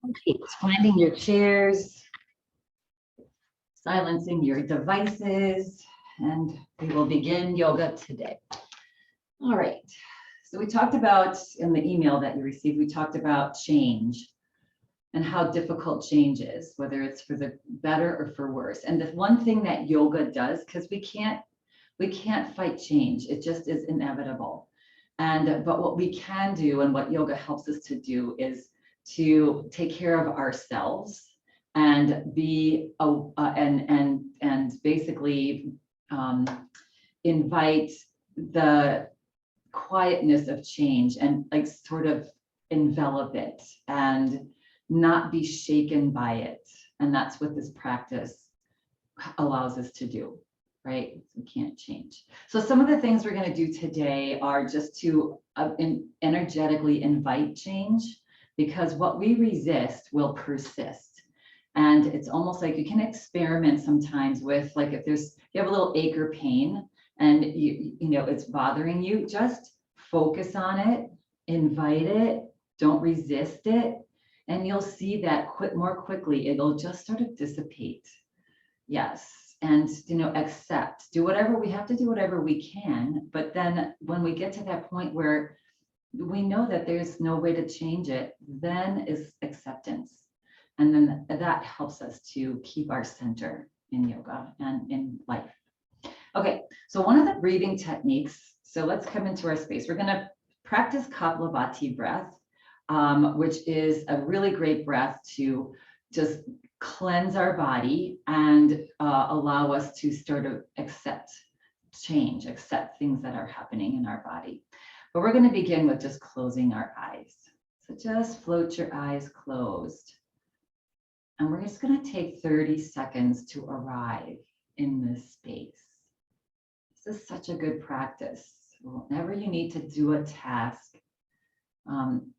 Okay, finding your chairs, silencing your devices, and we will begin yoga today. All right, so we talked about in the email that you received, we talked about change and how difficult change is, whether it's for the better or for worse. And the one thing that yoga does, because we can't fight change, it just is inevitable. But what we can do and what yoga helps us to do is to take care of ourselves and be and basically invite the quietness of change and like sort of envelop it and not be shaken by it. And that's what this practice allows us to do, right? We can't change. So some of the things we're going to do today are just to energetically invite change, because what we resist will persist. And it's almost like you can experiment sometimes with, like, if you have a little ache or pain and you know it's bothering you, just focus on it, invite it, don't resist it, and you'll see that more quickly it'll just sort of dissipate. Yes, and accept, do whatever we have to do, whatever we can. But then when we get to that point where we know that there's no way to change it, then is acceptance. And then that helps us to keep our center in yoga and in life. Okay, so one of the breathing techniques, so let's come into our space. We're going to practice Kapalabhati breath, which is a really great breath to just cleanse our body and allow us to sort of accept change, accept things that are happening in our body. But we're going to begin with just closing our eyes. So just float your eyes closed. And we're just going to take 30 seconds to arrive in this space. This is such a good practice. Whenever you need to do a task,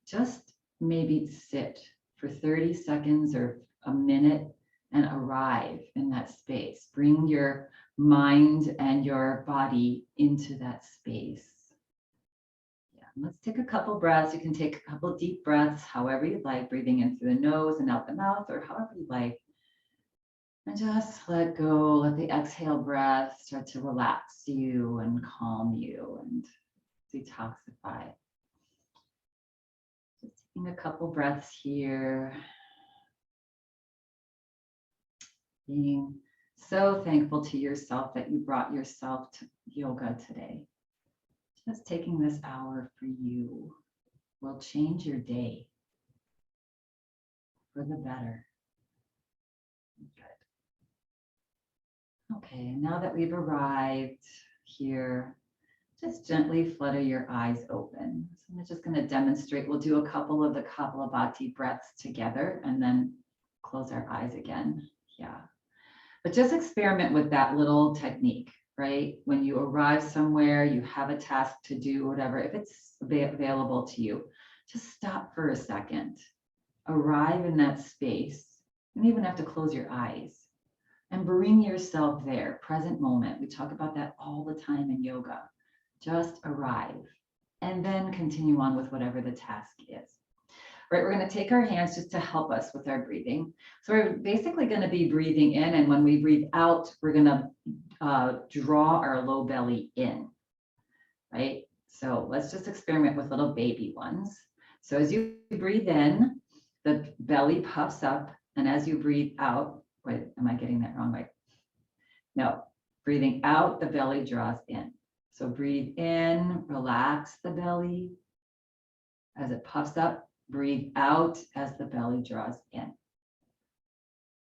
just maybe sit for 30 seconds or a minute and arrive in that space. Bring your mind and your body into that space. Yeah, let's take a couple breaths. You can take a couple deep breaths, however you like, breathing in through the nose and out the mouth, or however you like. And just let go, let the exhale breath start to relax you and calm you and detoxify. Just taking a couple breaths here. Being so thankful to yourself that you brought yourself to yoga today. Just taking this hour for you will change your day for the better. Good. Okay, now that we've arrived here, just gently flutter your eyes open. So I'm just going to demonstrate. We'll do a couple of the Kapalabhati breaths together and then close our eyes again. Yeah. But just experiment with that little technique, right? When you arrive somewhere, you have a task to do, whatever, if it's available to you, just stop for a second, arrive in that space. You don't even have to close your eyes and bring yourself there, present moment. We talk about that all the time in yoga. Just arrive and then continue on with whatever the task is. Right, we're going to take our hands just to help us with our breathing. So we're basically going to be breathing in, and when we breathe out, we're going to draw our low belly in, right? So let's just experiment with little baby ones. So as you breathe in, the belly puffs up, and as you breathe out, wait, am I getting that wrong? Right? No, breathing out, the belly draws in. So breathe in, relax the belly. As it puffs up, breathe out as the belly draws in.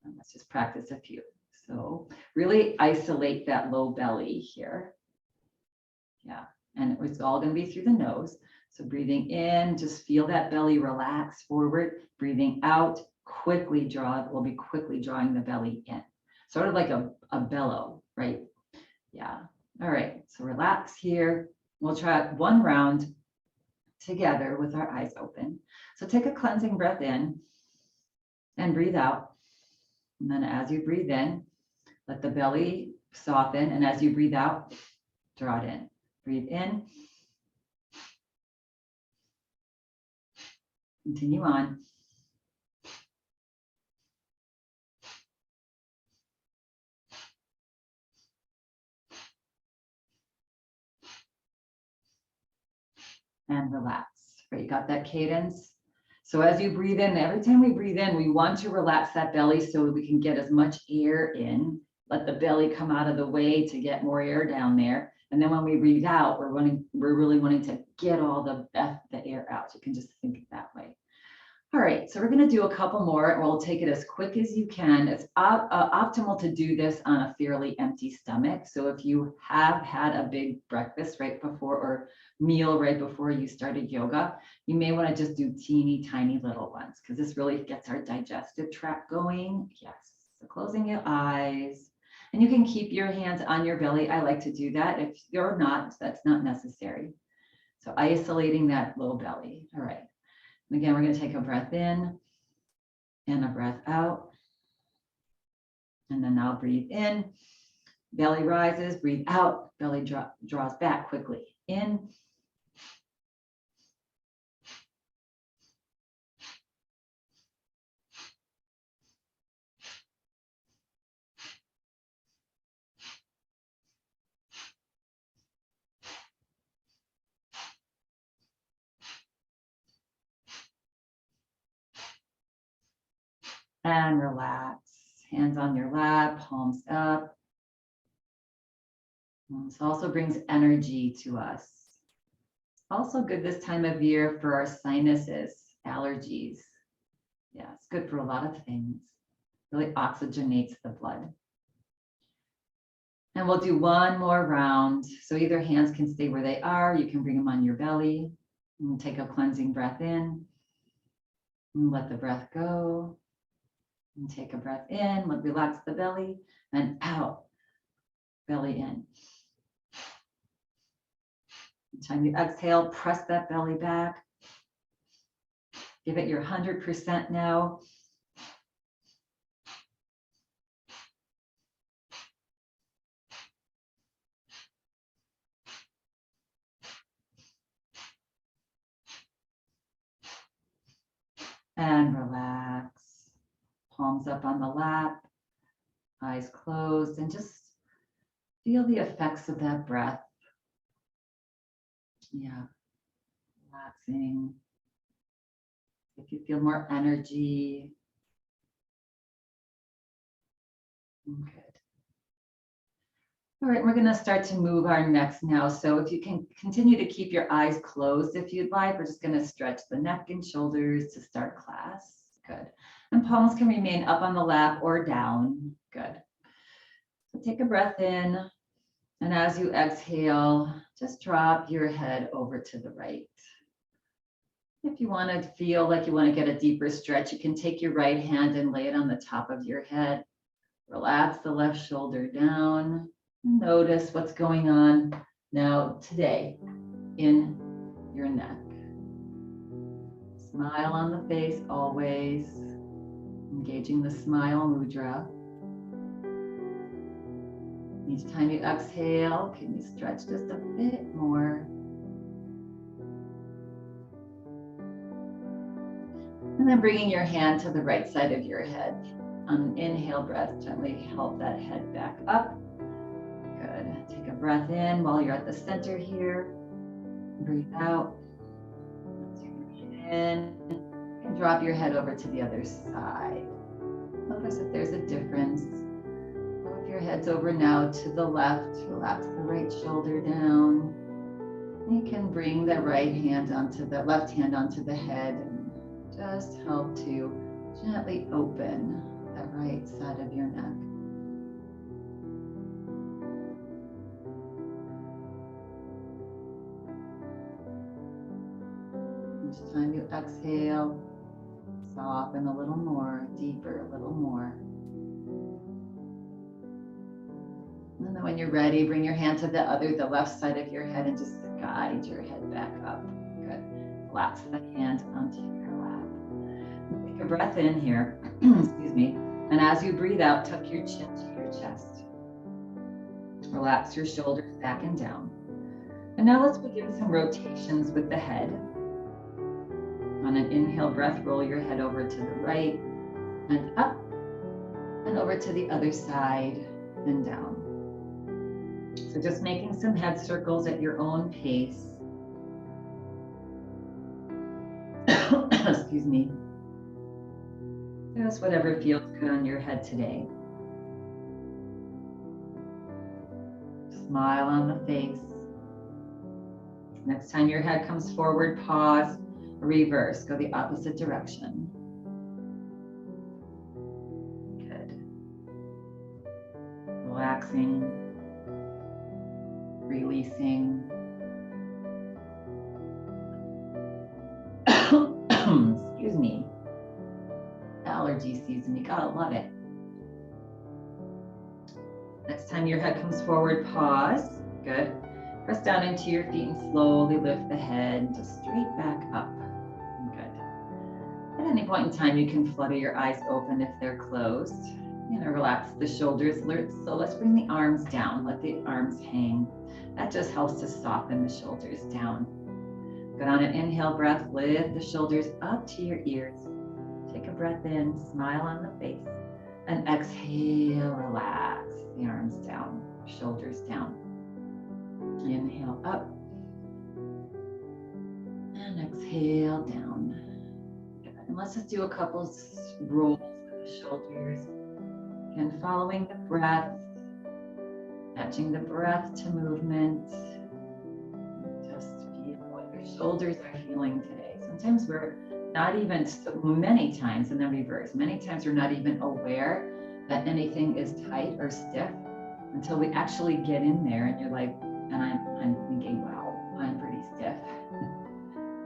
And let's just practice a few. So really isolate that low belly here. Yeah, and it's all going to be through the nose. So breathing in, just feel that belly relax forward. Breathing out, quickly draw, we'll be quickly drawing the belly in. Sort of like a bellow, right? Yeah. All right, so relax here. We'll try one round together with our eyes open. So take a cleansing breath in and breathe out. And then as you breathe in, let the belly soften. And as you breathe out, draw it in. Breathe in. Continue on. and relax. Right, you got that cadence? So as you breathe in, every time we breathe in, we want to relax that belly so we can get as much air in. Let the belly come out of the way to get more air down there. And then when we breathe out, we're really wanting to get all the air out. You can just think it that way. All right, so we're going to do a couple more, and we'll take it as quick as you can. It's optimal to do this on a fairly empty stomach. So if you have had a big breakfast right before or meal right before you started yoga, you may want to just do teeny tiny little ones because this really gets our digestive tract going. Yes, so closing your eyes, and you can keep your hands on your belly. I like to do that. If you're not, that's not necessary. So isolating that little belly. All right. And again, we're going to take a breath in and a breath out. And then now breathe in, belly rises, breathe out, belly draws back quickly. In. And relax. Hands on your lap, palms up. This also brings energy to us. Also good this time of year for our sinuses, allergies. Yeah, it's good for a lot of things. Really oxygenates the blood. And we'll do one more round. So either hands can stay where they are. You can bring them on your belly. And take a cleansing breath in. And let the breath go. And take a breath in, relax the belly, and out, belly in. Each time you exhale, press that belly back. Give it your 100% now. And relax. Palms up on the lap, eyes closed, and just feel the effects of that breath. Yeah, relaxing. If you feel more energy. Good. All right, we're going to start to move our necks now. So if you can continue to keep your eyes closed if you'd like, we're just going to stretch the neck and shoulders to start class. Good. And palms can remain up on the lap or down. Good. So take a breath in. And as you exhale, just drop your head over to the right. If you want to feel like you want to get a deeper stretch, you can take your right hand and lay it on the top of your head. Relax the left shoulder down. Notice what's going on now today in your neck. Smile on the face always. Engaging the smile mudra. Each time you exhale, can you stretch just a bit more? And then bringing your hand to the right side of your head. On an inhale breath, gently help that head back up. Good. Take a breath in while you're at the center here. Breathe out. In. And drop your head over to the other side. Notice if there's a difference. Or if your head's over now to the left, relax the right shoulder down. You can bring the right hand onto the left hand onto the head and just help to gently open that right side of your neck. Each time you exhale, soften a little more, deeper, a little more. And then when you're ready, bring your hand to the left side of your head and just guide your head back up. Good. Relax the hand onto your lap. Take a breath in here, excuse me. And as you breathe out, tuck your chin to your chest. Relax your shoulders back and down. And now let's begin some rotations with the head. On an inhale breath, roll your head over to the right and up and over to the other side and down. So just making some head circles at your own pace. excuse me. Just whatever feels good on your head today. Smile on the face. Next time your head comes forward, pause, reverse, go the opposite direction. Good. Relaxing, releasing. Excuse me. Allergy season, you gotta love it. Next time your head comes forward, pause. Good. Press down into your feet and slowly lift the head just straight back up. Good. At any point in time, you can flutter your eyes open if they're closed. You're gonna relax the shoulders. So let's bring the arms down. Let the arms hang. That just helps to soften the shoulders down. Good. On an inhale breath, lift the shoulders up to your ears. Take a breath in, smile on the face, and exhale, relax the arms down, shoulders down. Inhale up, and exhale down. Good. And let's just do a couple rolls with the shoulders. Again, following the breath, matching the breath to movement. Just feel what your shoulders are feeling today. Sometimes we're not even, many times in the reverse, many times we're not even aware that anything is tight or stiff until we actually get in there and you're like, and I'm thinking, wow, I'm pretty stiff.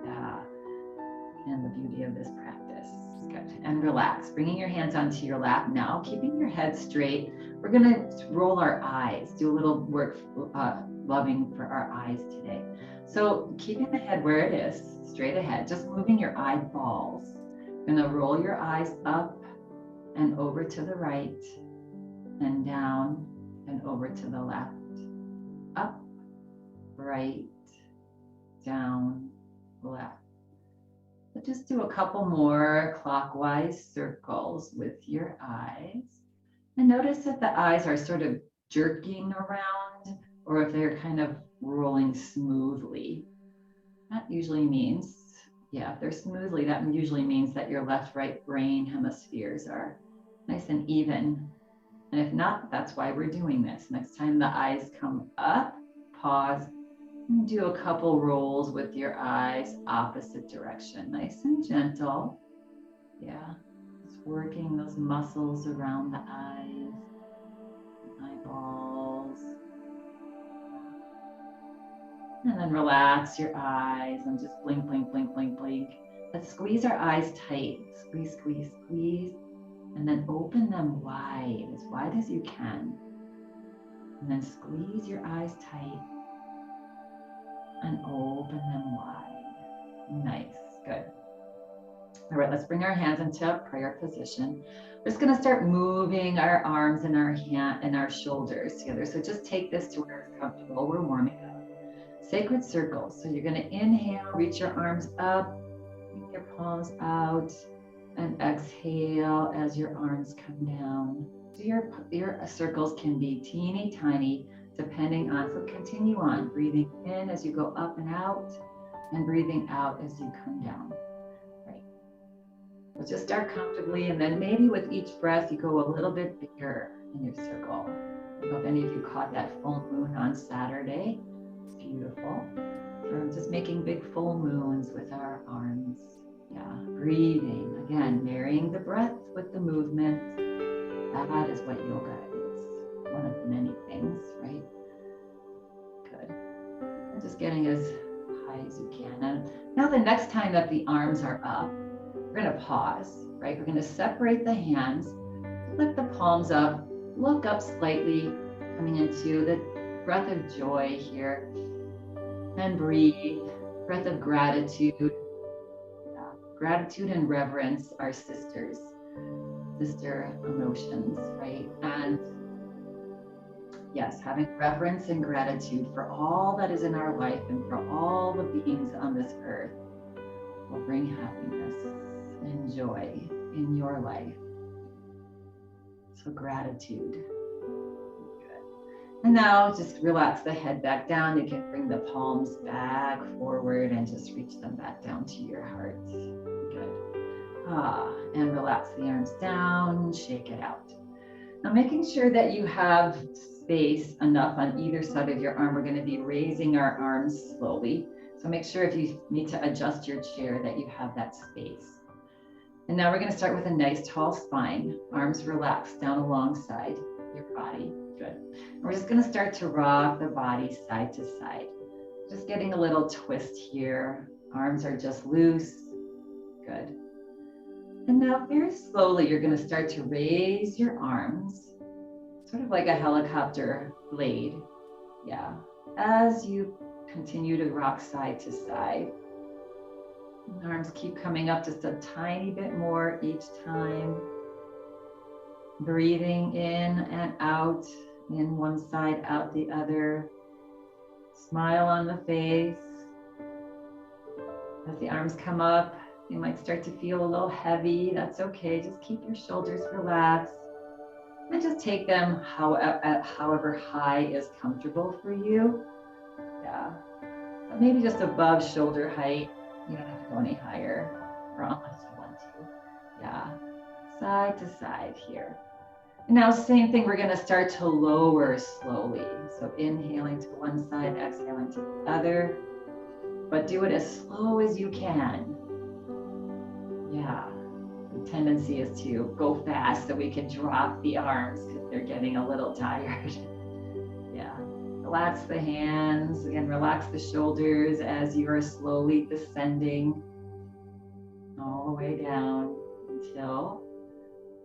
Yeah. And the beauty of this practice. Good. And relax, bringing your hands onto your lap now, keeping your head straight. We're gonna roll our eyes, do a little work loving for our eyes today. So keeping the head where it is, straight ahead, just moving your eyeballs. You're gonna roll your eyes up and over to the right and down and over to the left. Up, right, down, left. But just do a couple more clockwise circles with your eyes. And notice if the eyes are sort of jerking around or if they're kind of rolling smoothly. That usually means, yeah, if they're smoothly, that usually means that your left-right brain hemispheres are nice and even. And if not, that's why we're doing this. Next time the eyes come up, pause, and do a couple rolls with your eyes opposite direction. Nice and gentle. Yeah, just working those muscles around the eyes, eyeballs. And then relax your eyes and just blink, blink, blink, blink, blink. Let's squeeze our eyes tight. Squeeze, squeeze, squeeze. And then open them wide as you can. And then squeeze your eyes tight and open them wide. Nice, good. All right, let's bring our hands into a prayer position. We're just gonna start moving our arms and our shoulders together. So just take this to where it's comfortable. We're warming up. Sacred circles. So you're gonna inhale, reach your arms up, bring your palms out, and exhale as your arms come down. So your circles can be teeny tiny, depending on, so continue on, breathing in as you go up and out, and breathing out as you come down. Right. So just start comfortably, and then maybe with each breath, you go a little bit bigger in your circle. I don't know if any of you caught that full moon on Saturday. It's beautiful. So I'm just making big full moons with our arms. Yeah, breathing. Again, marrying the breath with the movement. That is what yoga is. One of many things, right? Good. And just getting as high as you can. And now the next time that the arms are up, we're going to pause, right? We're going to separate the hands, lift the palms up, look up slightly, coming into the breath of joy here. And breathe, breath of gratitude. Gratitude and reverence are sisters, sister emotions, right? And yes, having reverence and gratitude for all that is in our life and for all the beings on this earth will bring happiness and joy in your life. So gratitude. And now just relax the head back down. You can bring the palms back forward and just reach them back down to your heart. Good. And relax the arms down, shake it out. Now making sure that you have space enough on either side of your arm. We're going to be raising our arms slowly. So make sure if you need to adjust your chair that you have that space. And now we're going to start with a nice tall spine. Arms relaxed down alongside your body. Good. And we're just going to start to rock the body side to side. Just getting a little twist here. Arms are just loose. Good. And now very slowly, you're going to start to raise your arms, sort of like a helicopter blade. Yeah. As you continue to rock side to side. Arms keep coming up just a tiny bit more each time. Breathing in and out, in one side, out the other. Smile on the face. As the arms come up, you might start to feel a little heavy. That's okay. Just keep your shoulders relaxed. And just take them however high is comfortable for you. Yeah. But maybe just above shoulder height. You don't have to go any higher, or unless you want to. Yeah. Side to side here. And now same thing, we're going to start to lower slowly. So inhaling to one side, exhaling to the other. But do it as slow as you can. Yeah. The tendency is to go fast so we can drop the arms because they're getting a little tired. Yeah. Relax the hands. Again, relax the shoulders as you are slowly descending all the way down until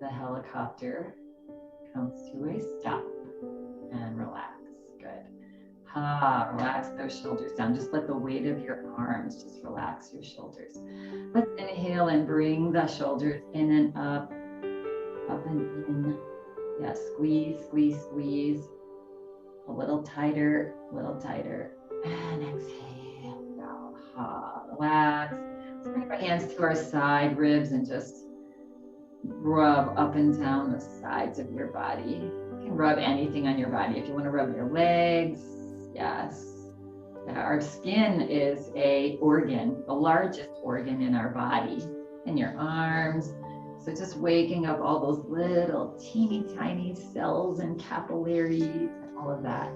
the helicopter comes to a stop. And relax. Good. Relax those shoulders down. Just let the weight of your arms just relax your shoulders. Let's inhale and bring the shoulders in and up and in. Yeah, squeeze, squeeze, squeeze. A little tighter, and exhale. Now, relax. Let's bring our hands to our side ribs and just rub up and down the sides of your body. You can rub anything on your body. If you want to rub your legs, yes. Our skin is a organ, the largest organ in our body, in your arms. So just waking up all those little teeny tiny cells and capillaries and all of that.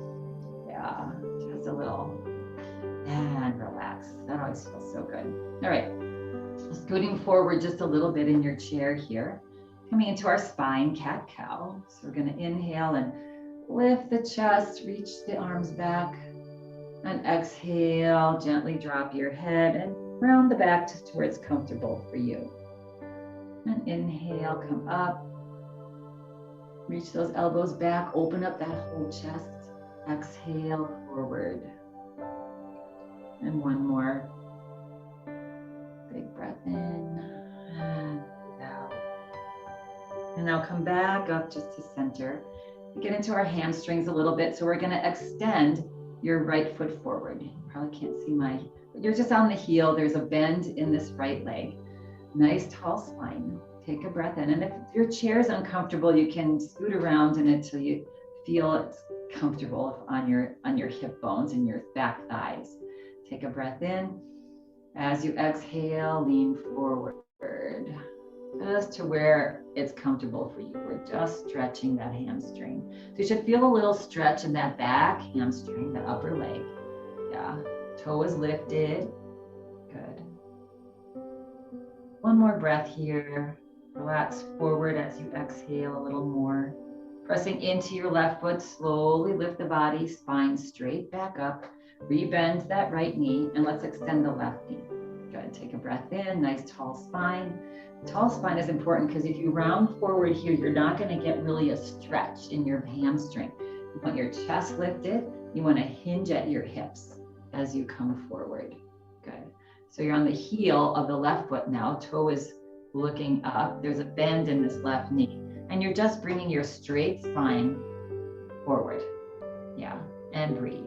Yeah, just a little. And relax. That always feels so good. All right. Scooting forward just a little bit in your chair here. Coming into our spine, cat-cow. So we're going to inhale and lift the chest, reach the arms back. And exhale, gently drop your head and round the back just to where it's comfortable for you. And inhale, come up. Reach those elbows back, open up that whole chest. Exhale, forward. And one more. Big breath in and out. And now come back up just to center. We get into our hamstrings a little bit, so we're going to extend your right foot forward. You probably can't see but you're just on the heel. There's a bend in this right leg. Nice tall spine. Take a breath in. And if your chair is uncomfortable, you can scoot around in it till you feel it's comfortable on your hip bones and your back thighs. Take a breath in. As you exhale, lean forward. Just to where it's comfortable for you. We're just stretching that hamstring. So you should feel a little stretch in that back hamstring, the upper leg. Yeah, toe is lifted. Good. One more breath here. Relax forward as you exhale a little more. Pressing into your left foot, slowly lift the body, spine straight back up. Rebend that right knee and let's extend the left knee. Good, take a breath in, nice tall spine. Tall spine is important because if you round forward here, you're not going to get really a stretch in your hamstring. You want your chest lifted. You want to hinge at your hips as you come forward. Good. So you're on the heel of the left foot now. Toe is looking up. There's a bend in this left knee. And you're just bringing your straight spine forward. Yeah. And breathe.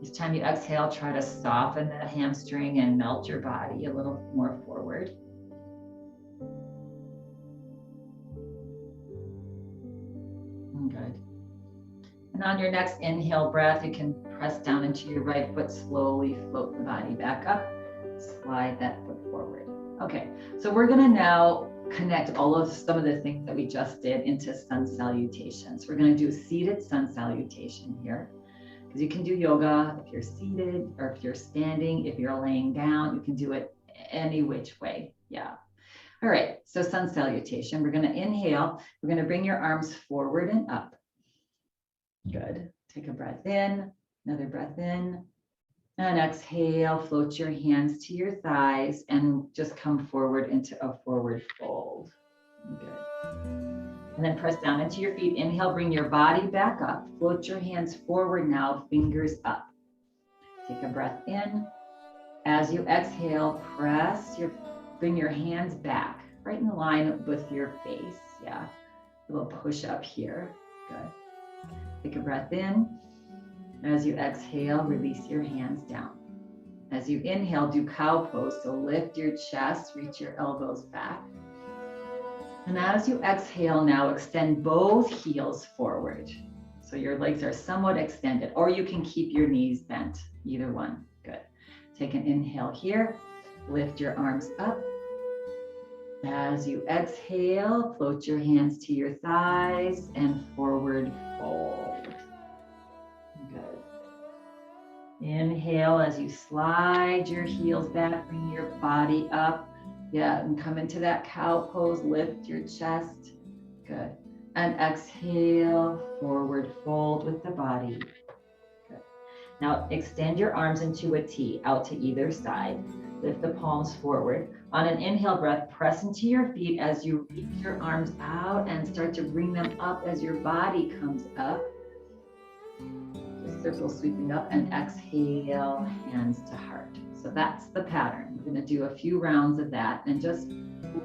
Each time you exhale, try to soften that hamstring and melt your body a little more forward. Good. And on your next inhale breath, you can press down into your right foot, slowly float the body back up, slide that foot forward. Okay, so we're gonna now connect all of some of the things that we just did into sun salutations. We're gonna do a seated sun salutation here, because you can do yoga if you're seated or if you're standing, if you're laying down, you can do it any which way. Yeah. All right, so sun salutation. We're gonna inhale. We're gonna bring your arms forward and up. Good. Take a breath in, another breath in. And exhale, float your hands to your thighs and just come forward into a forward fold. Good. And then press down into your feet. Inhale, bring your body back up. Float your hands forward now, fingers up. Take a breath in. As you exhale, bring your hands back, right in line with your face. Yeah, a little push up here. Good. Take a breath in. As you exhale, release your hands down. As you inhale, do cow pose. So lift your chest, reach your elbows back. And as you exhale now, extend both heels forward. So your legs are somewhat extended, or you can keep your knees bent, either one. Good. Take an inhale here. Lift your arms up. As you exhale, float your hands to your thighs and forward fold. Good. Inhale as you slide your heels back, bring your body up. Yeah, and come into that cow pose, lift your chest. Good. And exhale, forward fold with the body. Good. Now extend your arms into a T, out to either side. Lift the palms forward. On an inhale breath, press into your feet as you reach your arms out and start to bring them up as your body comes up. Circle sweeping up, and exhale, hands to heart. So that's the pattern. We're going to do a few rounds of that and just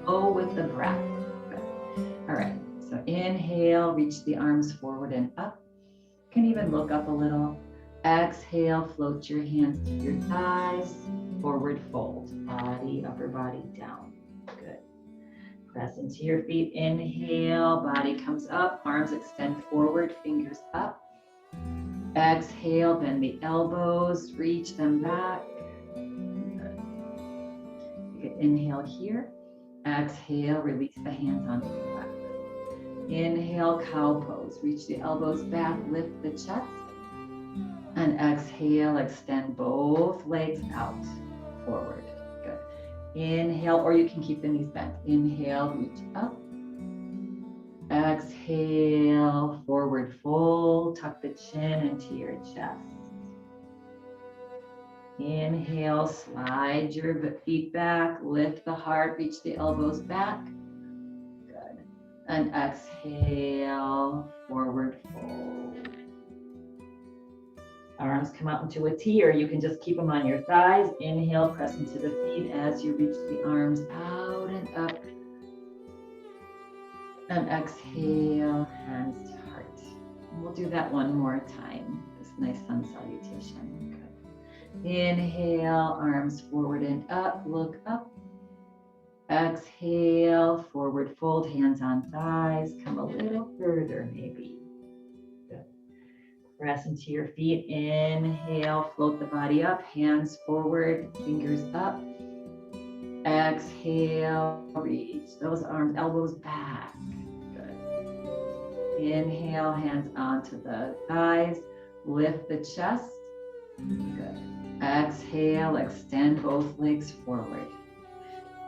flow with the breath. Good. All right, so inhale, reach the arms forward and up. You can even look up a little. Exhale, float your hands to your thighs, forward fold, body, upper body down. Good. Press into your feet, inhale, body comes up, arms extend forward, fingers up. Exhale, bend the elbows, reach them back. Good. You can inhale here. Exhale, release the hands onto the lap. Inhale, cow pose. Reach the elbows back, lift the chest. And exhale, extend both legs out, forward. Good. Inhale, or you can keep the knees bent. Inhale, reach up. Exhale, forward fold, tuck the chin into your chest. Inhale, slide your feet back, lift the heart, reach the elbows back. Good. And exhale, forward fold. Arms come out into a T, or you can just keep them on your thighs. Inhale, press into the feet as you reach the arms out and up. And exhale, hands to heart. And we'll do that one more time. This nice sun salutation. Good. Inhale, arms forward and up, look up. Exhale, forward fold, hands on thighs. Come a little further maybe. Good. Press into your feet. Inhale, float the body up, hands forward, fingers up. Exhale, reach those arms, elbows back. Inhale, hands onto the thighs, lift the chest. Good. Exhale, extend both legs forward.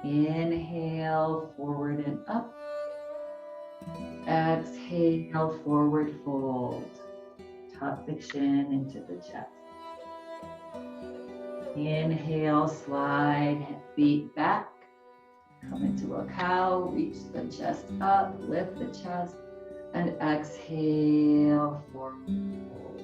Inhale, forward and up. Exhale, forward fold. Tuck the chin into the chest. Inhale, slide feet back. Come into a cow, reach the chest up, lift the chest. And exhale, forward fold.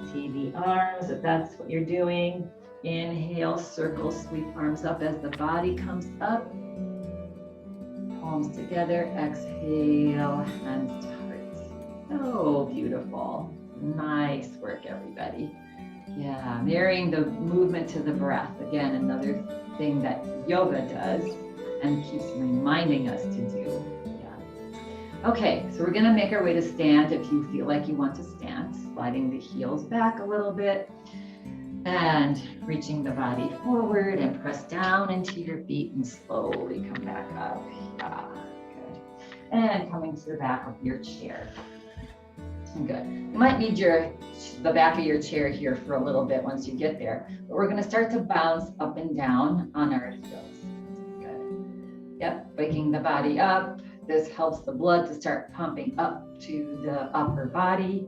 TV arms, if that's what you're doing. Inhale, circle, sweep arms up as the body comes up. Palms together, exhale, hands to heart. Oh, beautiful. Nice work, everybody. Yeah, marrying the movement to the breath. Again, another thing that yoga does and keeps reminding us to do. Okay, so we're gonna make our way to stand if you feel like you want to stand, sliding the heels back a little bit. And reaching the body forward and press down into your feet and slowly come back up. Yeah, good. And coming to the back of your chair. Good. You might need the back of your chair here for a little bit once you get there, but we're going to start to bounce up and down on our heels. Good. Yep, waking the body up. This helps the blood to start pumping up to the upper body.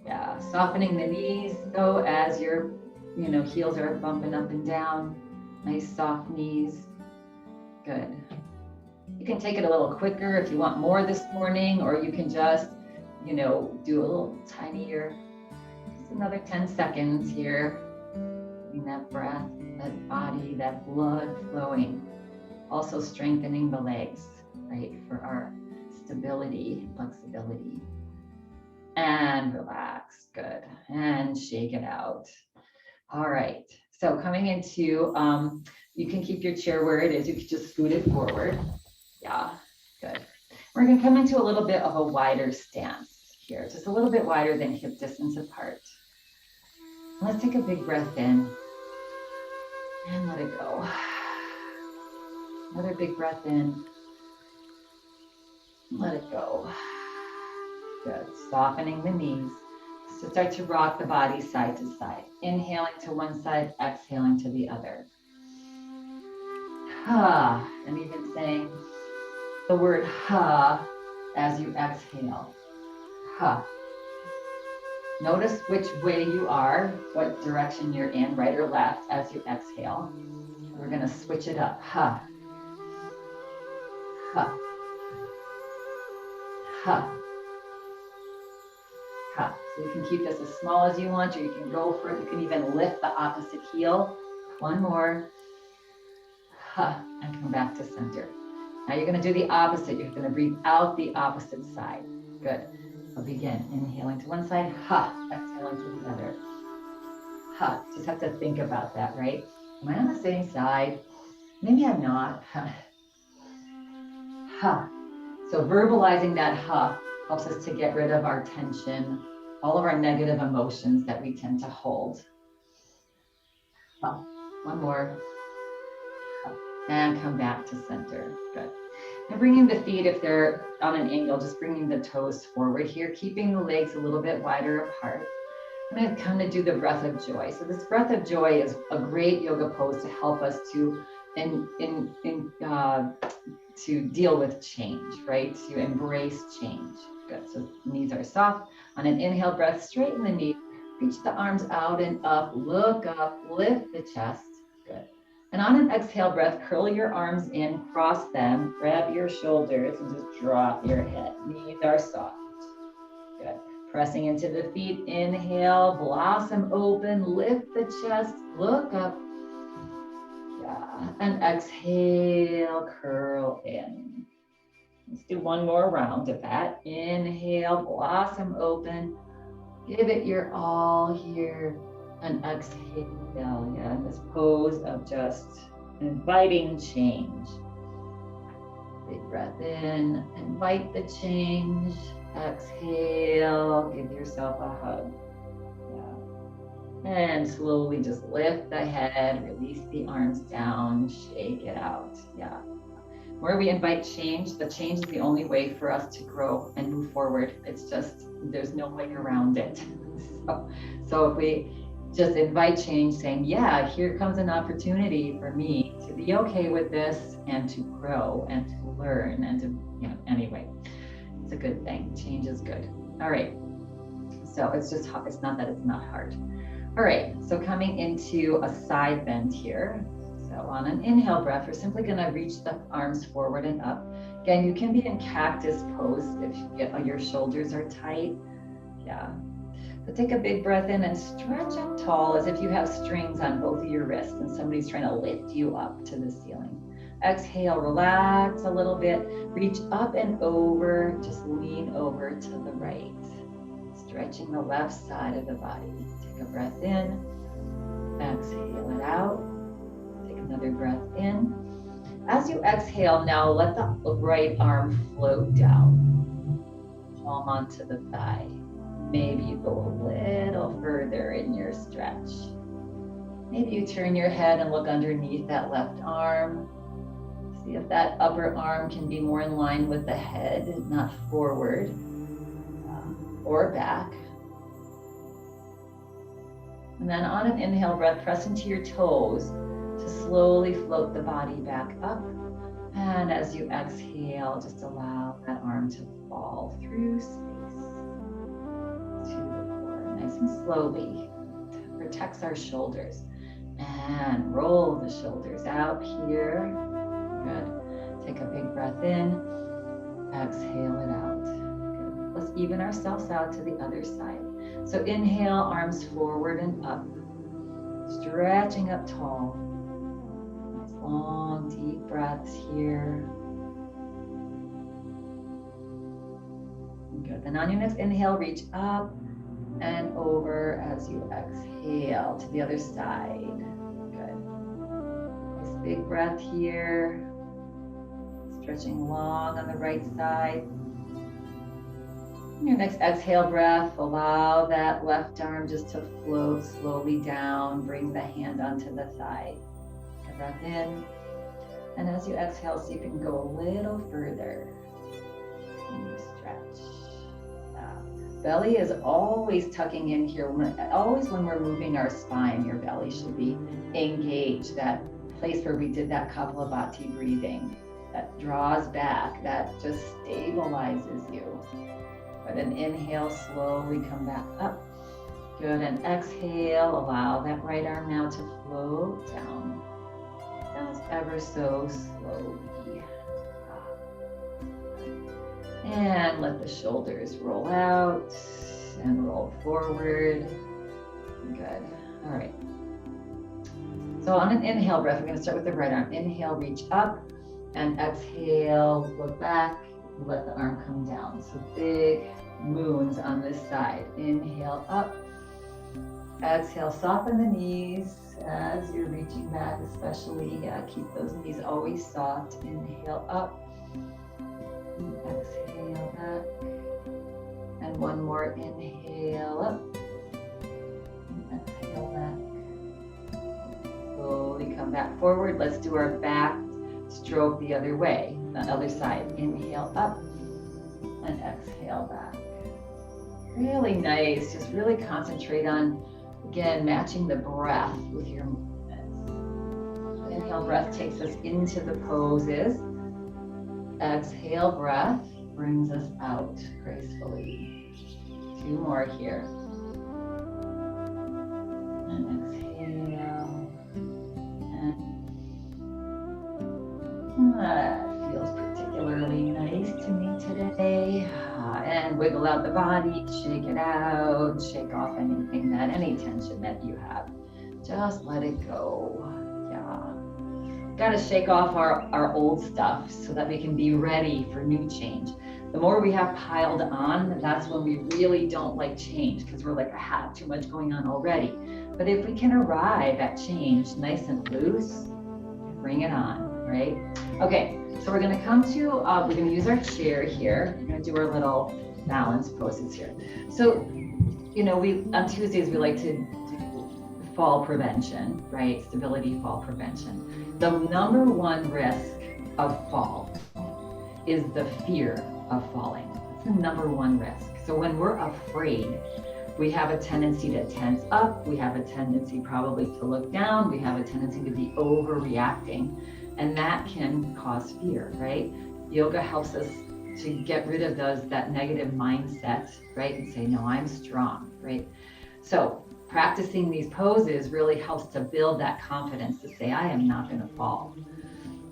Yeah, softening the knees though as your heels are bumping up and down. Nice soft knees. Good. You can take it a little quicker if you want more this morning, or you can just do a little tinier, just another 10 seconds here. Getting that breath, that body, that blood flowing. Also strengthening the legs, right, for our stability, flexibility. And relax, good. And shake it out. All right, so coming into, you can keep your chair where it is. You can just scoot it forward. Yeah, good. We're gonna come into a little bit of a wider stance here, just a little bit wider than hip distance apart. Let's take a big breath in and let it go. Another big breath in, let it go. Good, softening the knees. So start to rock the body side to side. Inhaling to one side, exhaling to the other. Ha, and even saying the word ha as you exhale. Ha. Notice which way you are, what direction you're in, right or left, as you exhale. We're going to switch it up. Ha. Ha. Ha. Ha. So you can keep this as small as you want, or you can go for it. You can even lift the opposite heel. One more. Ha. And come back to center. Now you're going to do the opposite. You're going to breathe out the opposite side. Good. So begin. Inhaling to one side. Ha. Exhaling to the other. Ha. Just have to think about that, right? Am I on the same side? Maybe I'm not. Ha. So verbalizing that ha helps us to get rid of our tension, all of our negative emotions that we tend to hold. Ha. One more. Ha. And come back to center. Good. And bringing the feet, if they're on an angle, just bringing the toes forward here, keeping the legs a little bit wider apart. I'm going to kind of do the breath of joy. So this breath of joy is a great yoga pose to help us to deal with change, right? To embrace change. Good. So knees are soft. On an inhale breath, straighten the knee, reach the arms out and up, look up, lift the chest. Good. And on an exhale breath, curl your arms in, cross them, grab your shoulders, and just drop your head. Knees are soft. Good. Pressing into the feet, inhale, blossom open, lift the chest, look up. Yeah. And exhale, curl in. Let's do one more round of that. Inhale, blossom open. Give it your all here. And exhale, yeah, in this pose of just inviting change. Big breath in, invite the change. Exhale, give yourself a hug. Yeah. And slowly just lift the head, release the arms down, shake it out. Yeah. Where we invite change, the change is the only way for us to grow and move forward. It's just, there's no way around it. So if we just invite change, saying, yeah, here comes an opportunity for me to be okay with this and to grow and to learn and to, anyway, it's a good thing. Change is good. All right. So it's not that it's not hard. All right. So coming into a side bend here. So on an inhale breath, we're simply going to reach the arms forward and up. Again, you can be in cactus pose if your shoulders are tight. Yeah. But take a big breath in and stretch up tall as if you have strings on both of your wrists and somebody's trying to lift you up to the ceiling. Exhale, relax a little bit, reach up and over, just lean over to the right. Stretching the left side of the body. Take a breath in, exhale it out. Take another breath in. As you exhale, now let the right arm float down, palm onto the thigh. Maybe you go a little further in your stretch. Maybe you turn your head and look underneath that left arm. See if that upper arm can be more in line with the head, not forward or back. And then on an inhale breath, press into your toes to slowly float the body back up. And as you exhale, just allow that arm to fall through space to the floor, nice and slowly. Protects our shoulders. And roll the shoulders out here. Good. Take a big breath in. Exhale it out. Good. Let's even ourselves out to the other side. So inhale, arms forward and up. Stretching up tall. Nice long, deep breaths here. Good. Then on your next inhale, reach up and over as you exhale to the other side. Good. Nice big breath here. Stretching long on the right side. Your next exhale breath, allow that left arm just to float slowly down. Bring the hand onto the thigh. Take a breath in. And as you exhale, see if you can go a little further. And you stretch. Belly is always tucking in here. Always when we're moving our spine, your belly should be engaged. That place where we did that Kapalabhati breathing, that draws back, that just stabilizes you. But an inhale, slowly come back up. Good, and exhale, allow that right arm now to float down. Just ever so slowly. And let the shoulders roll out and roll forward. Good. All right. So on an inhale breath, we're going to start with the right arm. Inhale, reach up, and exhale, look back, let the arm come down. So big moons on this side. Inhale up. Exhale, soften the knees as you're reaching back, especially keep those knees always soft. Inhale up. Exhale back. And one more inhale up. And exhale back. Slowly come back forward. Let's do our back stroke the other way, the other side. Inhale up and exhale back. Really nice. Just really concentrate on, again, matching the breath with your movements. Inhale breath takes us into the poses. Exhale breath brings us out gracefully. Two more here. And exhale. And that feels particularly nice to me today. And wiggle out the body, shake it out, shake off any tension that you have. Just let it go. Yeah. Got to shake off our old stuff so that we can be ready for new change. The more we have piled on, that's when we really don't like change, because we're like, I have too much going on already. But if we can arrive at change nice and loose, bring it on, right? Okay, so we're gonna come to, we're gonna use our chair here. We're gonna do our little balance poses here. So, you know, on Tuesdays, we like to do fall prevention, right? Stability fall prevention. The number one risk of fall is the fear of falling. It's the number one risk. So when we're afraid, we have a tendency to tense up. We have a tendency probably to look down. We have a tendency to be overreacting. And that can cause fear, right? Yoga helps us to get rid of that negative mindset, right? And say, no, I'm strong, right? So practicing these poses really helps to build that confidence to say, I am not gonna fall,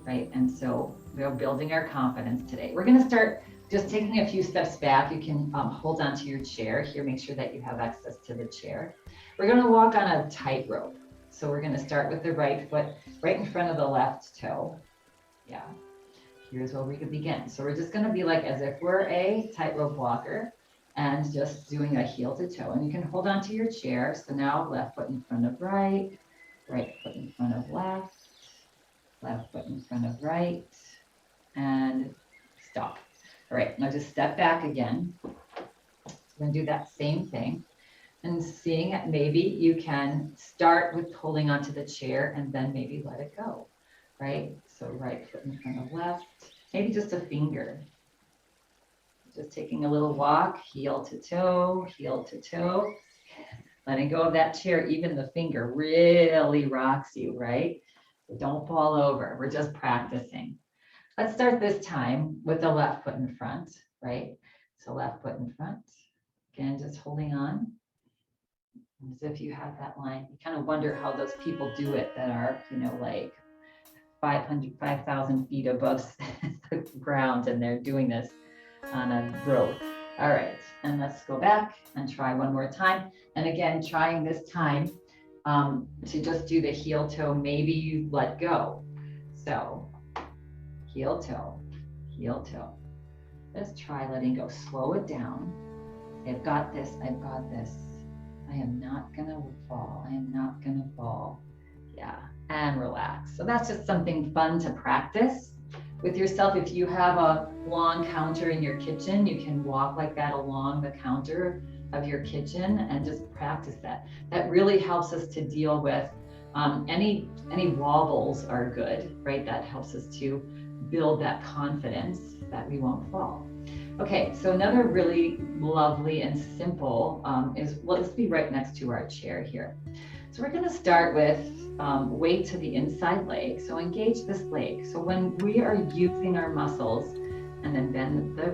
right? And so we're building our confidence today. We're gonna start just taking a few steps back. You can hold onto your chair here, make sure that you have access to the chair. We're gonna walk on a tightrope. So we're gonna start with the right foot right in front of the left toe. Yeah, here's where we could begin. So we're just gonna be like as if we're a tightrope walker and just doing a heel to toe. And you can hold onto your chair. So now left foot in front of right, right foot in front of left, left foot in front of right, and stop. All right, now just step back again. We're gonna do that same thing. And seeing it, maybe you can start with holding onto the chair and then maybe let it go, right? So right foot in front of left, maybe just a finger. Just taking a little walk, heel to toe, letting go of that chair. Even the finger really rocks you, right? So don't fall over. We're just practicing. Let's start this time with the left foot in front, right? So left foot in front. Again, just holding on as if you have that line. You kind of wonder how those people do it that are, like 5,000 feet above the ground, and they're doing this on a rope. All right, and let's go back and try one more time. And again, trying this time to just do the heel toe, maybe you let go. So heel toe, heel toe. Let's try letting go, slow it down. I've got this, I've got this. I am not gonna fall, I am not gonna fall. Yeah, and relax. So that's just something fun to practice with yourself. If you have a long counter in your kitchen, you can walk like that along the counter of your kitchen and just practice that. That really helps us to deal with any wobbles are good, right? That helps us to build that confidence that we won't fall. Okay, so another really lovely and simple is, let's be right next to our chair here. So we're going to start with weight to the inside leg. So engage this leg. So when we are using our muscles, and then bend the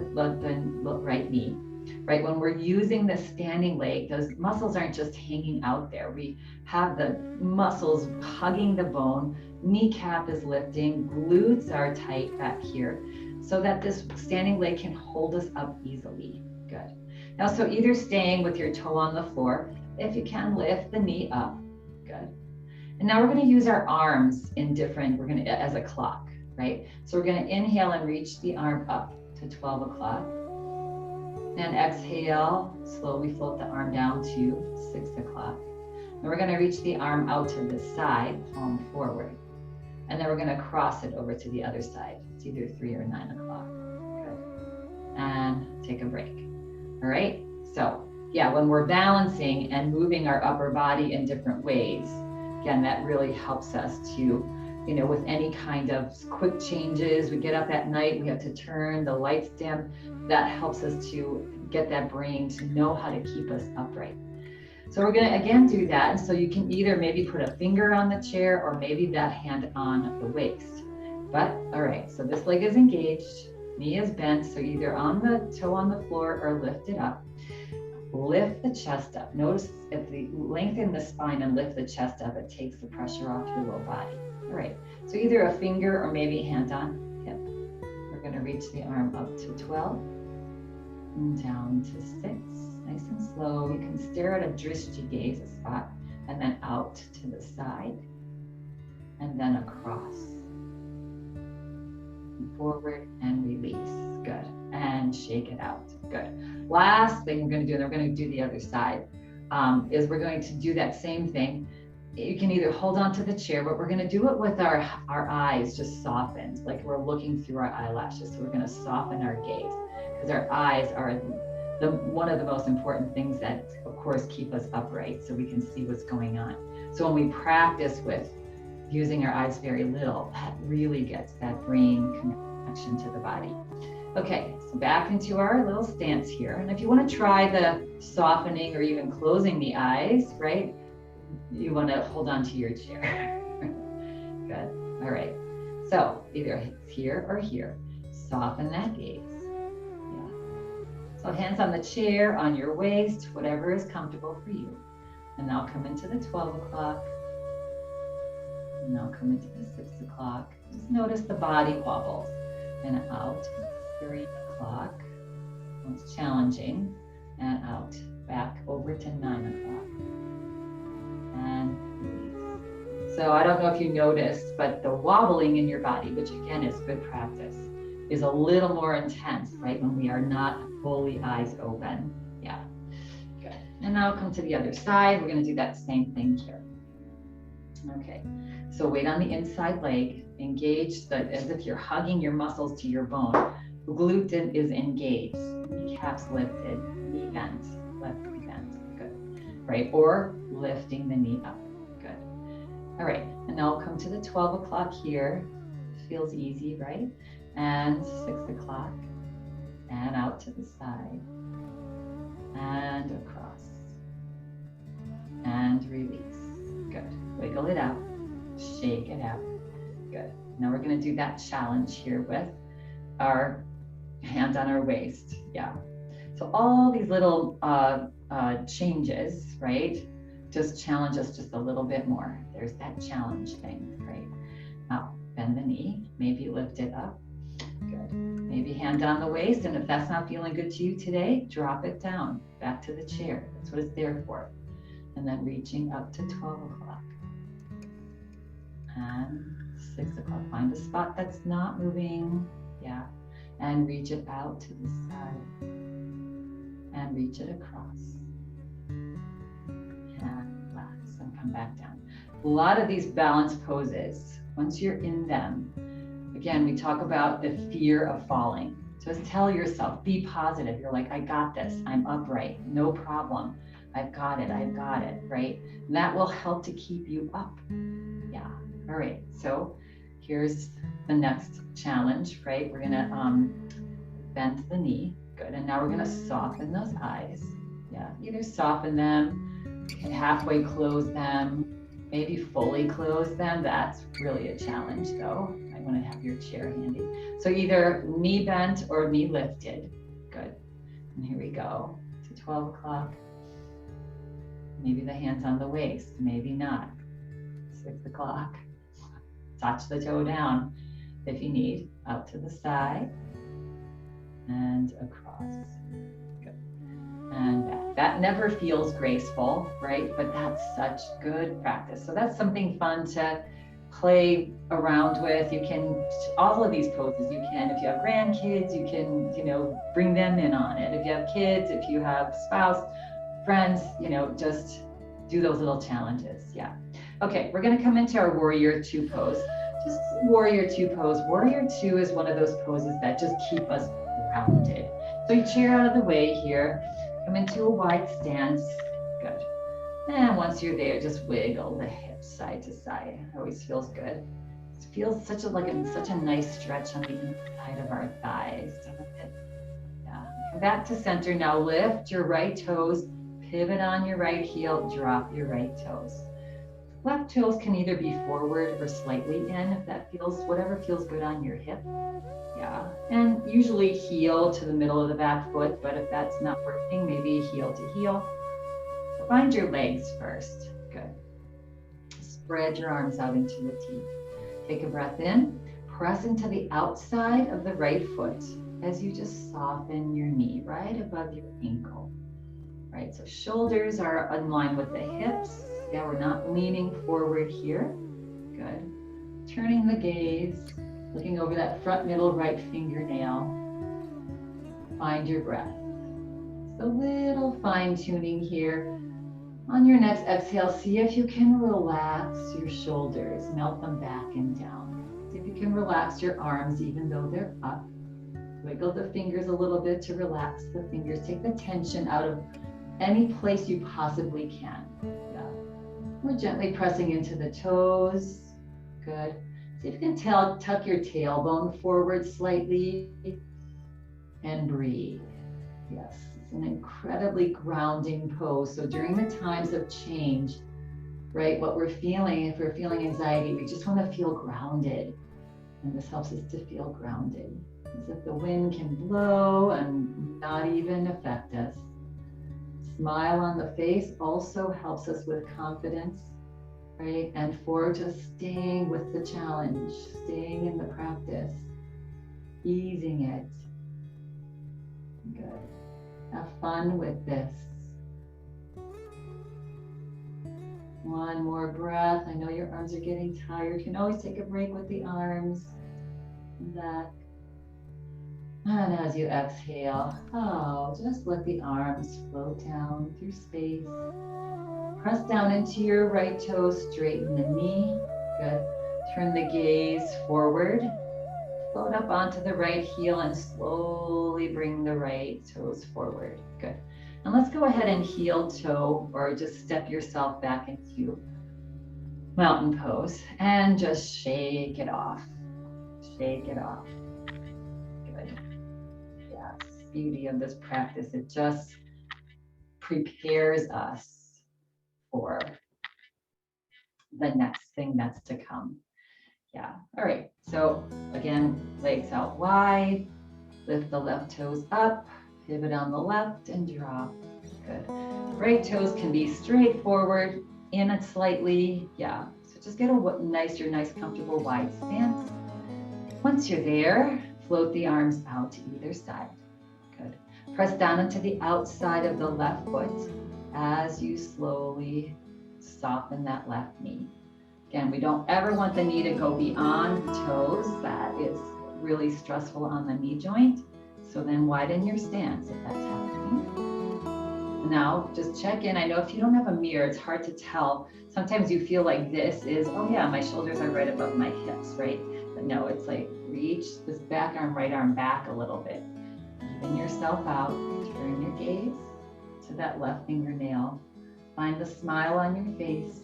right knee, right? When we're using the standing leg, those muscles aren't just hanging out there. We have the muscles hugging the bone, kneecap is lifting, glutes are tight back here, so that this standing leg can hold us up easily. Good. Now, so either staying with your toe on the floor, if you can lift the knee up. Good. And now we're going to use our arms in different, we're going to, as a clock, right? So we're going to inhale and reach the arm up to 12 o'clock. And exhale, slowly float the arm down to 6 o'clock. And we're going to reach the arm out to the side, palm forward. And then we're going to cross it over to the other side. It's either 3 or 9 o'clock. Good. And take a break. All right. So yeah, when we're balancing and moving our upper body in different ways, again, that really helps us to, with any kind of quick changes, we get up at night, we have to turn the lights dim, that helps us to get that brain to know how to keep us upright. So we're gonna, again, do that. And so you can either maybe put a finger on the chair or maybe that hand on the waist. But, all right, so this leg is engaged, knee is bent, so either on the toe on the floor or lift it up. Lift the chest up. Notice if you lengthen the spine and lift the chest up, it takes the pressure off your low body. All right, so either a finger or maybe hand on hip. We're gonna reach the arm up to 12 and down to 6. Nice and slow. You can stare at a drishti gaze, a spot, and then out to the side, and then across. And forward and release. Good. And shake it out. Good. Last thing we're going to do, and we're going to do the other side, is we're going to do that same thing. You can either hold on to the chair, but we're going to do it with our eyes just softened, like we're looking through our eyelashes. So we're going to soften our gaze, because our eyes are one of the most important things that, of course, keep us upright so we can see what's going on. So when we practice with using our eyes very little, that really gets that brain connection to the body. Okay, so back into our little stance here. And if you want to try the softening or even closing the eyes, right, you want to hold on to your chair. Good. All right. So either here or here. Soften that gaze. Yeah. So hands on the chair, on your waist, whatever is comfortable for you. And now come into the 12 o'clock. And now come into the 6 o'clock. Just notice the body wobbles. And out. 3 o'clock, it's challenging, and out, back over to 9 o'clock, and release. So I don't know if you noticed, but the wobbling in your body, which again is good practice, is a little more intense, right, when we are not fully eyes open. Yeah, good. And now come to the other side. We're going to do that same thing here. Okay, so weight on the inside leg, engage as if you're hugging your muscles to your bone. Glute is engaged, kneecaps lifted, knee bent, left knee bent. Good. right? Or lifting the knee up. Good. All right, and now we'll come to the 12 o'clock here. Feels easy, right? And 6 o'clock, and out to the side, and across, and release. Good. Wiggle it out, shake it out. Good. Now we're going to do that challenge here with our hand on our waist. Yeah. So all these little changes, right? Just challenge us just a little bit more. There's that challenge thing, right? Now bend the knee, maybe lift it up. Good. Maybe hand on the waist, and if that's not feeling good to you today, drop it down, back to the chair. That's what it's there for. And then reaching up to 12 o'clock. And 6 o'clock. Find a spot that's not moving. Yeah. And reach it out to the side. And reach it across. And relax and come back down. A lot of these balance poses, once you're in them, again, we talk about the fear of falling. Just tell yourself, be positive. You're like, I got this. I'm upright. No problem. I've got it, right? And that will help to keep you up. Yeah. All right. So here's the next challenge, right? We're gonna bend the knee. Good. And now we're gonna soften those eyes. Yeah. Either soften them, halfway close them, maybe fully close them. That's really a challenge though. I want to have your chair handy. So either knee bent or knee lifted. Good. And here we go to 12 o'clock. Maybe the hands on the waist, maybe not. 6 o'clock. Touch the toe down if you need. Out to the side and across. Good. And back. That never feels graceful, right? But that's such good practice. So that's something fun to play around with. You can, all of these poses, you can, if you have grandkids, you can, bring them in on it. If you have kids, if you have spouse, friends, just do those little challenges. Yeah. Okay, we're gonna come into our Warrior Two pose. Just Warrior Two pose. Warrior Two is one of those poses that just keep us grounded. So you chair out of the way here, come into a wide stance. Good. And once you're there, just wiggle the hips side to side. It always feels good. It feels such a nice stretch on the inside of our thighs, doesn't it? Yeah. Come back to center. Now lift your right toes, pivot on your right heel, drop your right toes. Left toes can either be forward or slightly in, if that feels, whatever feels good on your hip. Yeah. And usually heel to the middle of the back foot, but if that's not working, maybe heel to heel. Find your legs first. Good. Spread your arms out into the T. Take a breath in. Press into the outside of the right foot as you just soften your knee right above your ankle. Right, so shoulders are in line with the hips. Yeah, we're not leaning forward here. Good. Turning the gaze, looking over that front middle right fingernail. Find your breath. So a little fine tuning here. On your next exhale, see if you can relax your shoulders, melt them back and down. See if you can relax your arms even though they're up. Wiggle the fingers a little bit to relax the fingers. Take the tension out of any place you possibly can. Yeah. We're gently pressing into the toes. Good. See if you can tuck your tailbone forward slightly and breathe. Yes. It's an incredibly grounding pose. So during the times of change, right, what we're feeling, if we're feeling anxiety, we just want to feel grounded. And this helps us to feel grounded, as if the wind can blow and not even affect us. Smile on the face also helps us with confidence, right? And for just staying with the challenge, staying in the practice, easing it. Good. Have fun with this. One more breath. I know your arms are getting tired. You can always take a break with the arms and back. And as you exhale, just let the arms float down through space. Press down into your right toe, straighten the knee. Good. Turn the gaze forward. Float up onto the right heel and slowly bring the right toes forward. Good. And let's go ahead and heel toe or just step yourself back into mountain pose and just shake it off. Shake it off. Good. Yes, beauty of this practice. It just prepares us for the next thing that's to come. Yeah. All right. So again, legs out wide, lift the left toes up, pivot on the left and drop. Good. Right toes can be straight forward, in it slightly. Yeah. So just get a nice, comfortable wide stance. Once you're there, float the arms out to either side. Good. Press down into the outside of the left foot as you slowly soften that left knee. Again, we don't ever want the knee to go beyond the toes. That is really stressful on the knee joint. So then widen your stance if that's happening. Now just check in. I know if you don't have a mirror, it's hard to tell. Sometimes you feel like this is, oh yeah, my shoulders are right above my hips, right? But no, it's like reach this back arm, right arm back a little bit. Even yourself out, turn your gaze to that left fingernail. Find the smile on your face,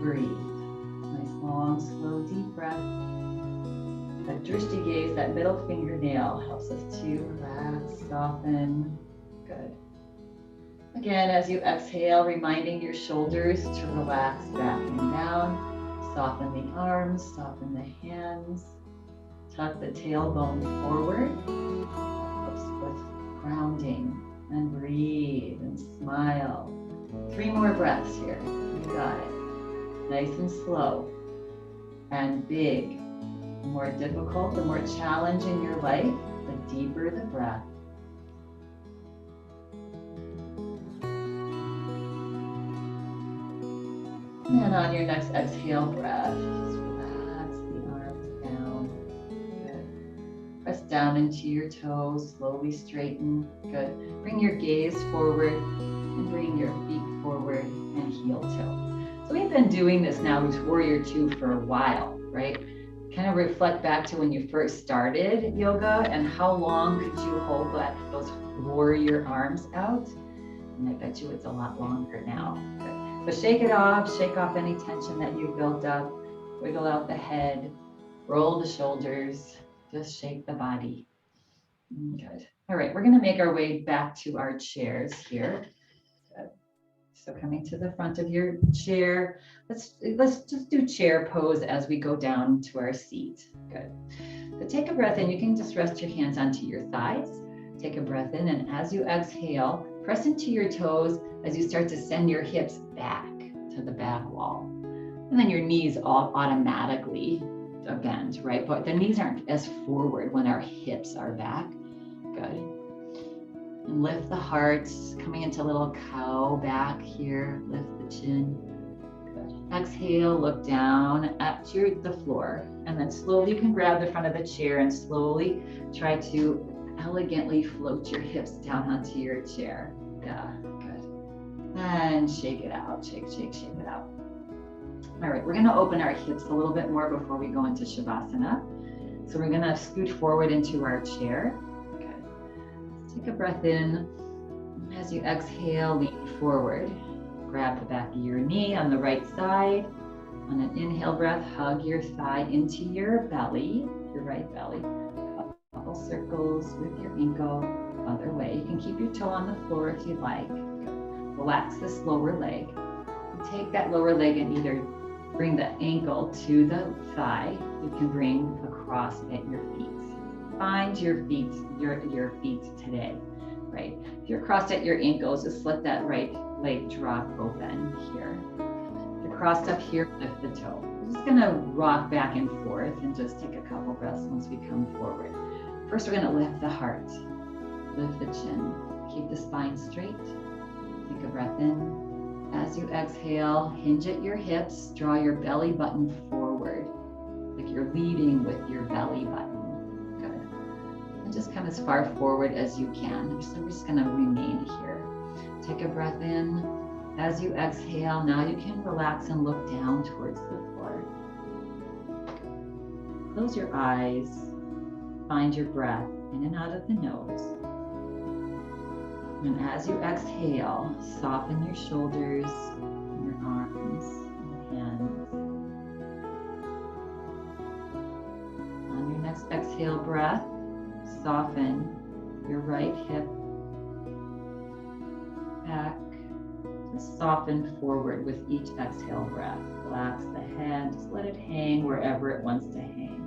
breathe. Nice long, slow, deep breath. That drishti gaze, that middle fingernail helps us to relax, soften. Good. Again, as you exhale, reminding your shoulders to relax back and down. Soften the arms, soften the hands. Tuck the tailbone forward. Helps with grounding. And breathe and smile. 3 more breaths here. You got it. Nice and slow and big. The more difficult, the more challenge in your life, the deeper the breath. And then on your next exhale breath, just relax the arms down. Good. Press down into your toes, slowly straighten. Good. Bring your gaze forward and bring your feet forward and heel toe. So we've been doing this now with Warrior Two for a while, right? Kind of reflect back to when you first started yoga and how long could you hold those warrior arms out? And I bet you it's a lot longer now. Good. So shake it off, shake off any tension that you've built up, wiggle out the head, roll the shoulders, just shake the body. Good. All right, we're gonna make our way back to our chairs here. Good. So coming to the front of your chair, let's just do chair pose as we go down to our seat. Good. So take a breath in. You can just rest your hands onto your thighs. Take a breath in, and as you exhale, press into your toes as you start to send your hips back to the back wall. And then your knees all automatically bend, right? But the knees aren't as forward when our hips are back. Good. And lift the heart, coming into a little cow back here. Lift the chin. Good. Exhale, look down at the floor. And then slowly you can grab the front of the chair and slowly try to elegantly float your hips down onto your chair. Yeah, good. And shake it out, shake it out. All right, we're gonna open our hips a little bit more before we go into Shavasana. So we're gonna scoot forward into our chair. Take a breath in. As you exhale, lean forward. Grab the back of your knee on the right side. On an inhale breath, hug your thigh into your belly, your right belly. Couple circles with your ankle. Other way. You can keep your toe on the floor if you like. Relax this lower leg. Take that lower leg and either bring the ankle to the thigh. You can bring across at your feet. Find your feet, your feet today, right? If you're crossed at your ankles, just let that right leg drop open here. If you're crossed up here, lift the toe. We're just gonna rock back and forth and just take a couple breaths once we come forward. First, we're gonna lift the heart, lift the chin, keep the spine straight. Take a breath in. As you exhale, hinge at your hips, draw your belly button forward, like you're leading with your belly button. And just come as far forward as you can. So we're just gonna remain here. Take a breath in. As you exhale, now you can relax and look down towards the floor. Close your eyes. Find your breath in and out of the nose. And as you exhale, soften your shoulders, your arms, and hands. On your next exhale breath, soften your right hip back. Just soften forward with each exhale breath. Relax the head, just let it hang wherever it wants to hang.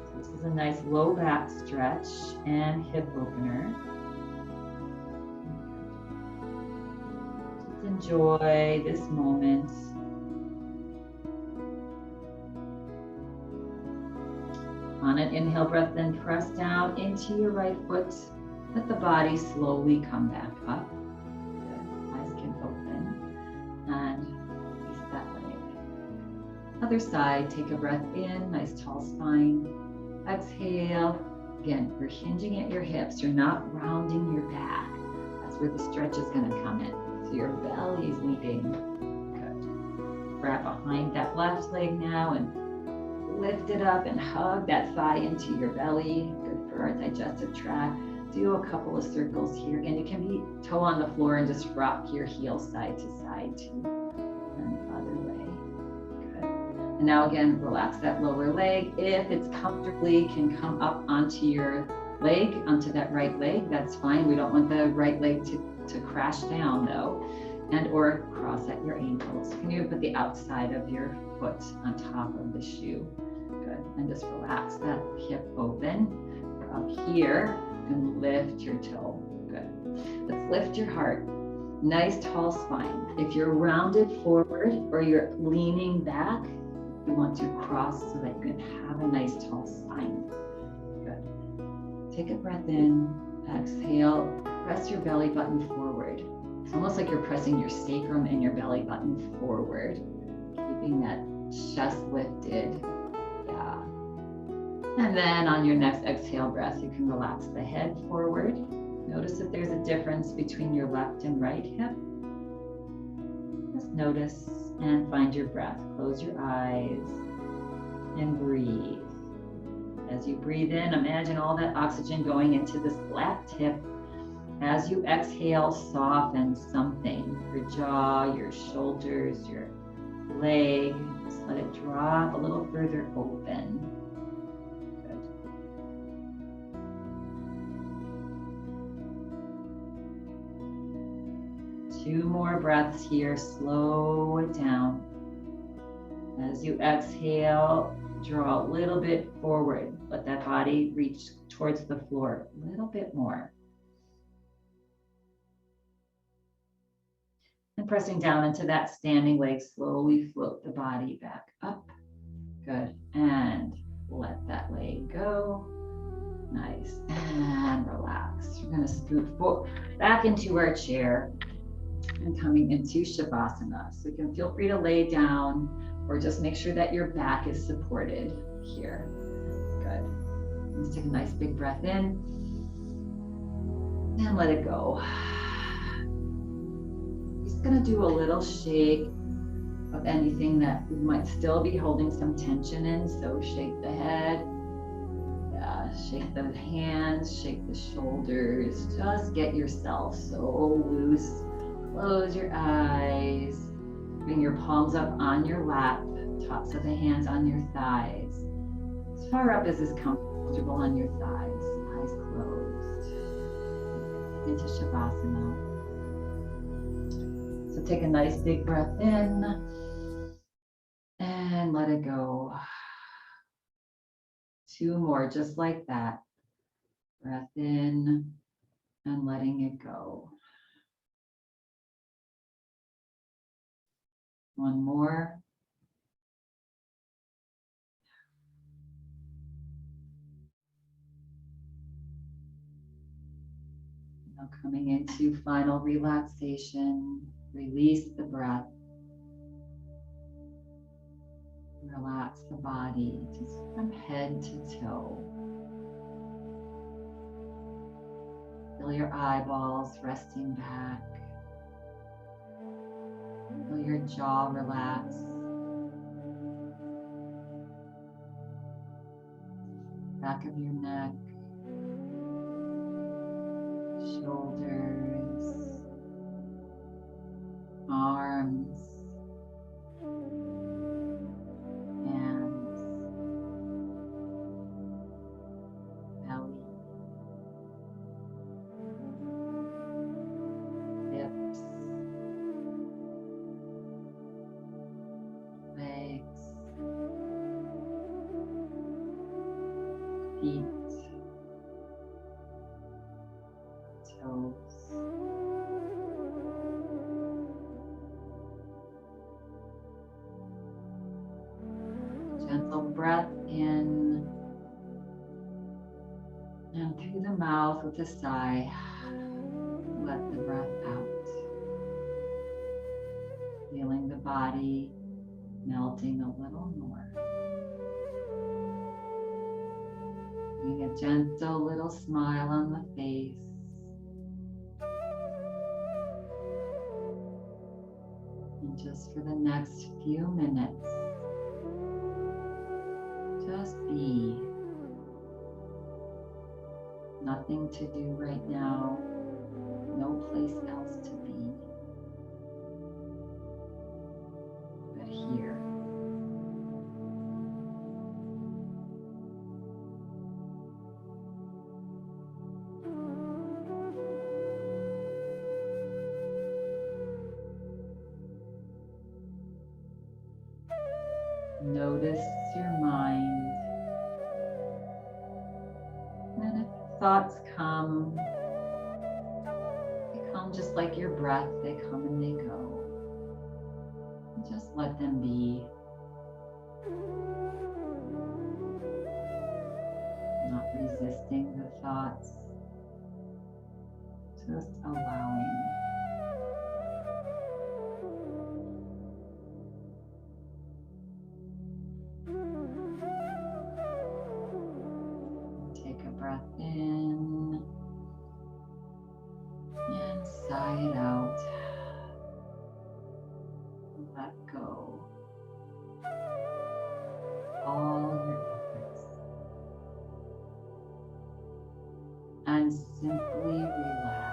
So this is a nice low back stretch and hip opener. Just enjoy this moment. On an inhale breath, then press down into your right foot. Let the body slowly come back up. Good. Eyes can open. And release that leg. Other side, take a breath in, nice tall spine. Exhale. Again, you're hinging at your hips. You're not rounding your back. That's where the stretch is going to come in. So your belly is leading. Good. Grab behind that left leg now and lift it up and hug that thigh into your belly. Good for our digestive tract. Do a couple of circles here. Again, you can be toe on the floor and just rock your heels side to side too. And the other way. Good. And now again, relax that lower leg. If it's comfortably, can come up onto your leg, onto that right leg. That's fine. We don't want the right leg to crash down though. And or cross at your ankles. You can even put the outside of your foot on top of the shoe. Good. And just relax that hip open. Up here, and lift your toe. Good. Let's lift your heart. Nice tall spine. If you're rounded forward or you're leaning back, you want to cross so that you can have a nice tall spine. Good. Take a breath in. Exhale. Press your belly button forward. It's almost like you're pressing your sacrum and your belly button forward, keeping that chest lifted. Yeah. And then on your next exhale breath, you can relax the head forward. Notice if there's a difference between your left and right hip. Just notice and find your breath. Close your eyes and breathe. As you breathe in, imagine all that oxygen going into this left hip. As you exhale, soften something. Your jaw, your shoulders, your leg. Just let it drop a little further open. Good. Two more breaths here. Slow it down. As you exhale, draw a little bit forward. Let that body reach towards the floor a little bit more. And pressing down into that standing leg, slowly float the body back up. Good. And let that leg go. Nice. And relax. We're going to scoot back into our chair and coming into Shavasana. So you can feel free to lay down or just make sure that your back is supported here. Good. Let's take a nice big breath in and let it go. Going to do a little shake of anything that you might still be holding some tension in. So shake the head, shake the hands, shake the shoulders. Just get yourself so loose. Close your eyes. Bring your palms up on your lap, tops of the hands on your thighs. As far up as is comfortable on your thighs. Eyes closed. Into Shavasana. So take a nice big breath in and let it go. Two more, just like that. Breath in and letting it go. One more. Now coming into final relaxation. Release the breath. Relax the body just from head to toe. Feel your eyeballs resting back. Feel your jaw relax. Back of your neck. shoulders, arms, hands, belly, hips, legs, feet, toes. Gentle breath in and through the mouth with a sigh. Let the breath out. Feeling the body melting a little more. Putting a gentle little smile on the face. And just for the next few minutes, just be. Nothing to do right now. No place else to be. But here. Notice your mind. And if thoughts come, they come just like your breath. They come and they go. And just let them be. Not resisting the thoughts. Just allowing. Take a breath in and sigh it out. Let go. All your efforts. And simply relax.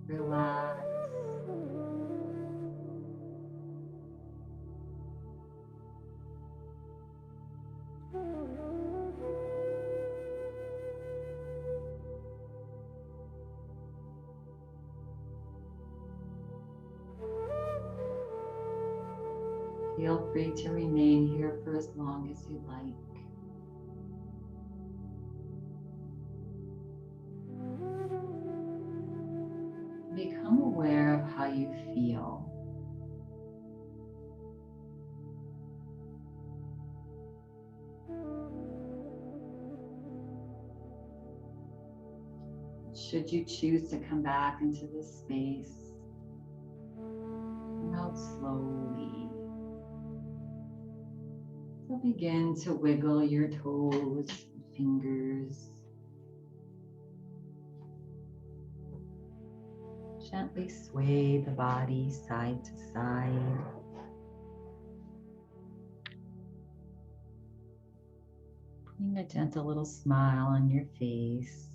Relax. Feel free to remain here for as long as you like. Become aware of how you feel. Should you choose to come back into this space, come out slowly. So begin to wiggle your toes, fingers. Gently sway the body side to side. Putting a gentle little smile on your face.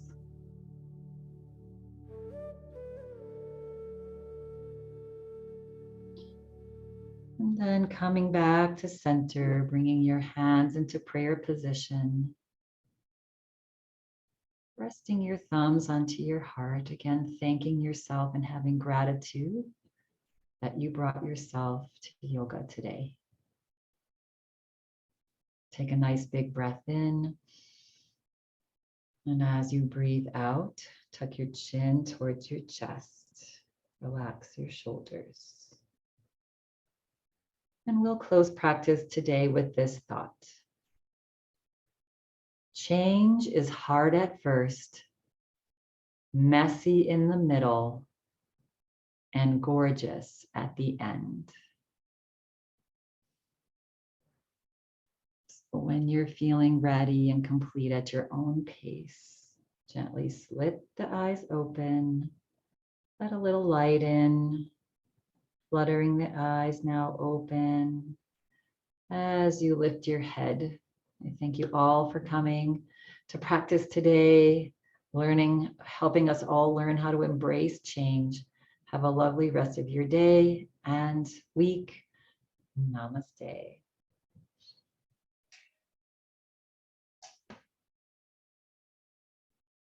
And then coming back to center, bringing your hands into prayer position. Resting your thumbs onto your heart, again, thanking yourself and having gratitude that you brought yourself to yoga today. Take a nice big breath in. And as you breathe out, tuck your chin towards your chest. Relax your shoulders. And we'll close practice today with this thought. Change is hard at first, messy in the middle, and gorgeous at the end. So when you're feeling ready and complete at your own pace, gently slit the eyes open, let a little light in, fluttering the eyes now open as you lift your head. I thank you all for coming to practice today, helping us all learn how to embrace change. Have a lovely rest of your day and week. Namaste.